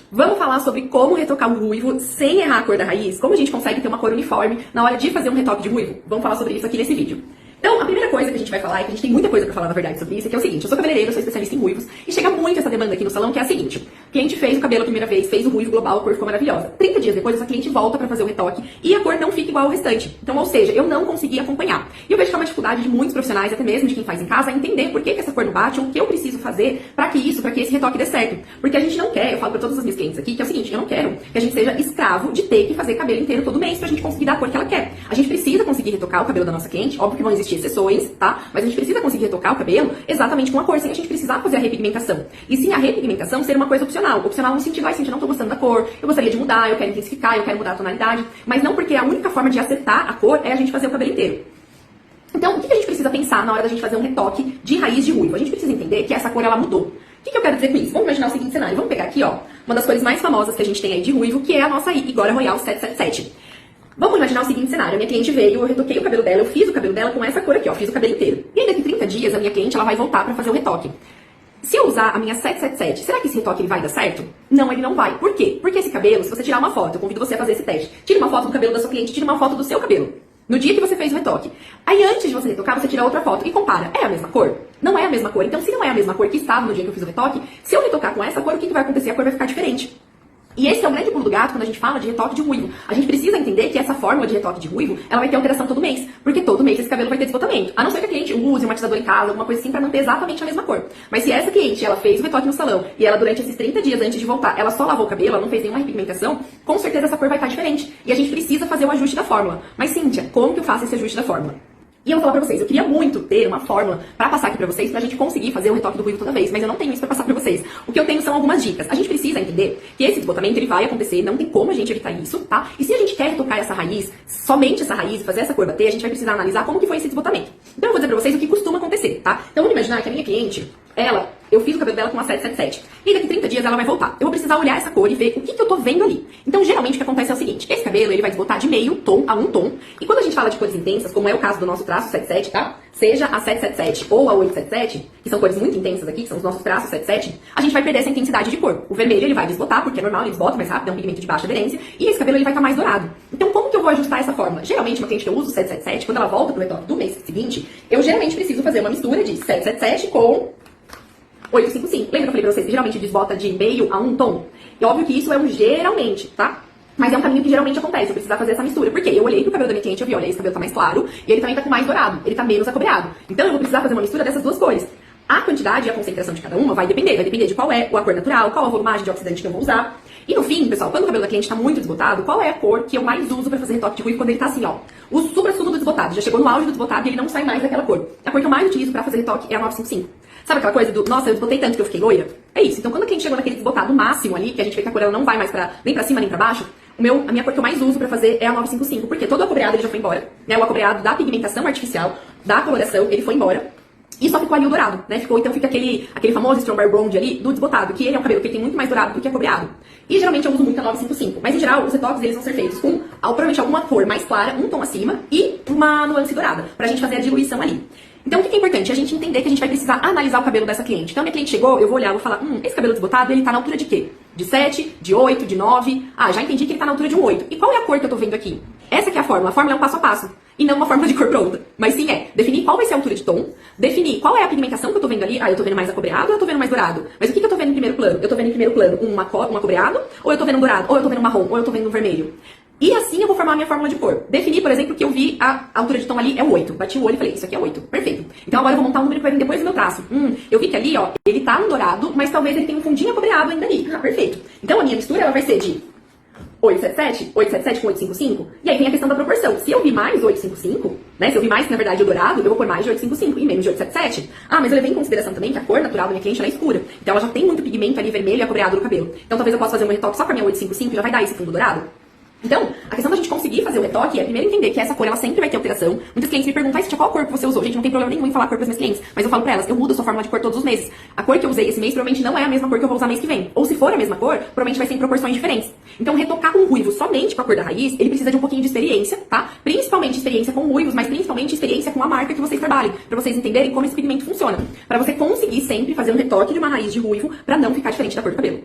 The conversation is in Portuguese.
Vamos falar sobre como retocar o ruivo sem errar a cor da raiz? Como a gente consegue ter uma cor uniforme na hora de fazer um retoque de ruivo? Vamos falar sobre isso aqui nesse vídeo. Então, a primeira coisa que a gente vai falar, e que a gente tem muita coisa pra falar na verdade sobre isso, é que é o seguinte: eu sou cabeleireiro, eu sou especialista em ruivos, e chega muito essa demanda aqui no salão, que é a seguinte: o cliente fez o cabelo a primeira vez, fez o ruivo global, a cor ficou maravilhosa. 30 dias depois, essa cliente volta pra fazer o retoque e a cor não fica igual ao restante. Então, ou seja, eu não consegui acompanhar. E eu vejo que é uma dificuldade de muitos profissionais, até mesmo de quem faz em casa, entender por que essa cor não bate, ou o que eu preciso fazer pra que esse retoque dê certo. Porque a gente não quer, eu falo pra todas as minhas clientes aqui, que é o seguinte: eu não quero que a gente seja escravo de ter que fazer cabelo inteiro todo mês pra gente conseguir dar a cor que ela quer. A gente precisa conseguir retocar o cabelo da nossa cliente, óbvio que vão existir exceções, tá? Mas a gente precisa conseguir retocar o cabelo exatamente com a cor, sem a gente precisar fazer a repigmentação. E sim, a repigmentação ser uma coisa opcional. Opcional no sentido, eu não tô gostando da cor, eu gostaria de mudar, eu quero intensificar, eu quero mudar a tonalidade. Mas não porque a única forma de acertar a cor é a gente fazer o cabelo inteiro. Então, o que a gente precisa pensar na hora da gente fazer um retoque de raiz de ruivo? A gente precisa entender que essa cor, ela mudou. O que eu quero dizer com isso? Vamos imaginar o seguinte cenário. Vamos pegar aqui, ó, uma das cores mais famosas que a gente tem aí de ruivo, que é a nossa Igora Royal 777. Vamos imaginar o seguinte cenário: a minha cliente veio, eu retoquei o cabelo dela, eu fiz o cabelo dela com essa cor aqui, ó, fiz o cabelo inteiro. E aí daqui 30 dias a minha cliente, ela vai voltar pra fazer o retoque. Se eu usar a minha 777, será que esse retoque ele vai dar certo? Não, ele não vai. Por quê? Porque esse cabelo, se você tirar uma foto, eu convido você a fazer esse teste. Tira uma foto do cabelo da sua cliente, tira uma foto do seu cabelo. No dia que você fez o retoque. Aí antes de você retocar, você tira outra foto e compara. É a mesma cor? Não é a mesma cor. Então, se não é a mesma cor que estava no dia que eu fiz o retoque, se eu retocar com essa cor, o que vai acontecer? A cor vai ficar diferente. E esse é o grande pulo do gato quando a gente fala de retoque de ruivo. A gente precisa entender que essa fórmula de retoque de ruivo, ela vai ter alteração todo mês. Porque todo mês esse cabelo vai ter desbotamento. A não ser que a cliente use um matizador em casa, alguma coisa assim, pra manter exatamente a mesma cor. Mas se essa cliente, ela fez o retoque no salão, e ela durante esses 30 dias antes de voltar, ela só lavou o cabelo, ela não fez nenhuma repigmentação, com certeza essa cor vai estar diferente. E a gente precisa fazer o ajuste da fórmula. Mas, Cíntia, como que eu faço esse ajuste da fórmula? E eu vou falar pra vocês, eu queria muito ter uma fórmula pra passar aqui pra vocês, pra gente conseguir fazer o retoque do ruivo toda vez, mas eu não tenho isso pra passar pra vocês. O que eu tenho são algumas dicas. A gente precisa entender que esse desbotamento, ele vai acontecer, não tem como a gente evitar isso, tá? E se a gente quer retocar essa raiz, somente essa raiz, fazer essa cor bater, a gente vai precisar analisar como que foi esse desbotamento. Então eu vou dizer pra vocês o que costuma acontecer, tá? Então vamos imaginar que a minha cliente, eu fiz o cabelo dela com uma 777. E daqui 30 dias ela vai voltar. Eu vou precisar olhar essa cor e ver o que eu tô vendo ali. Então, geralmente, o que acontece é o seguinte: esse cabelo, ele vai desbotar de meio tom a um tom. E quando a gente fala de cores intensas, como é o caso do nosso traço 77, tá? Seja a 777 ou a 877, que são cores muito intensas aqui, que são os nossos traços 77, a gente vai perder essa intensidade de cor. O vermelho, ele vai desbotar, porque é normal, ele desbota mais rápido, é um pigmento de baixa aderência. E esse cabelo, ele vai estar mais dourado. Então, como que eu vou ajustar essa fórmula? Geralmente, uma cliente que eu uso 777, quando ela volta pro retoque do mês seguinte, eu geralmente preciso fazer uma mistura de 777 com 855. Lembra que eu falei pra vocês que geralmente desbota de meio a um tom? E óbvio que isso é um geralmente, tá? Mas é um caminho que geralmente acontece, eu precisar fazer essa mistura. Por quê? Eu olhei pro cabelo da minha cliente, eu vi, olha, esse cabelo tá mais claro, e ele também tá com mais dourado, ele tá menos acobreado. Então eu vou precisar fazer uma mistura dessas duas cores. A quantidade e a concentração de cada uma vai depender de qual é a cor natural, qual a volumagem de oxidante que eu vou usar. E no fim, pessoal, quando o cabelo da cliente tá muito desbotado, qual é a cor que eu mais uso pra fazer retoque de ruivo quando ele tá assim, ó? O supra-sumo do desbotado, já chegou no auge do desbotado e ele não sai mais daquela cor. A cor que eu mais utilizo pra fazer retoque é a 955. Sabe aquela coisa do, nossa, eu desbotei tanto que eu fiquei loira? É isso. Então, quando a cliente chegou naquele desbotado máximo ali, que a gente vê que a cor ela não vai mais nem pra cima nem pra baixo, a minha cor que eu mais uso pra fazer é a 955, porque todo o acobreado ele já foi embora, né? O acobreado da pigmentação artificial, da coloração, ele foi embora. E só ficou ali o dourado, né? Então fica aquele famoso Strawberry Blonde ali do desbotado, que ele é um cabelo que ele tem muito mais dourado do que acobreado. E geralmente eu uso muito a 955, mas em geral os retoques eles vão ser feitos com provavelmente alguma cor mais clara, um tom acima e uma nuance dourada, pra gente fazer a diluição ali. Então o que é importante? A gente entender que a gente vai precisar analisar o cabelo dessa cliente. Então a minha cliente chegou, eu vou olhar, vou falar, esse cabelo desbotado, ele tá na altura de quê? De 7, de 8, de 9? Ah, já entendi que ele tá na altura de um 8. E qual é a cor que eu tô vendo aqui? Essa que é a fórmula é um passo a passo. E não uma fórmula de cor pronta. Mas sim definir qual vai ser a altura de tom, definir qual é a pigmentação que eu tô vendo ali. Ah, eu tô vendo mais acobreado ou eu tô vendo mais dourado? Mas o que eu tô vendo em primeiro plano? Eu tô vendo em primeiro plano um acobreado, ou eu tô vendo um dourado, ou eu tô vendo um marrom, ou eu tô vendo um vermelho? E assim eu vou formar a minha fórmula de cor. Definir, por exemplo, que eu vi a altura de tom ali é o 8. Bati o olho e falei, isso aqui é 8. Perfeito. Então agora eu vou montar um número que vai vir depois do meu traço. Eu vi que ali, ó, ele tá no dourado, mas talvez ele tenha um fundinho acobreado ainda ali. Ah, perfeito. Então a minha mistura, ela vai ser de 877 com 855. E aí vem a questão da proporção. Se eu vi mais 855, né? Se eu vi mais, na verdade, o dourado, eu vou pôr mais de 855 e menos de 877. Ah, mas eu levei em consideração também que a cor natural da minha cliente ela é escura. Então ela já tem muito pigmento ali vermelho e acobreado no cabelo. Então talvez eu possa fazer um retoque só com a minha 855 e já vai dar esse fundo dourado. Então, a questão da gente conseguir fazer o retoque é primeiro entender que essa cor ela sempre vai ter alteração. Muitos clientes me perguntam, qual cor que você usou? Gente, não tem problema nenhum em falar a cor para os meus clientes, mas eu falo pra elas, eu mudo a sua fórmula de cor todos os meses. A cor que eu usei esse mês provavelmente não é a mesma cor que eu vou usar mês que vem. Ou se for a mesma cor, provavelmente vai ser em proporções diferentes. Então, retocar com ruivo somente com a cor da raiz, ele precisa de um pouquinho de experiência, tá? Principalmente experiência com ruivos, mas principalmente experiência com a marca que vocês trabalhem, pra vocês entenderem como esse pigmento funciona. Pra você conseguir sempre fazer um retoque de uma raiz de ruivo pra não ficar diferente da cor do cabelo.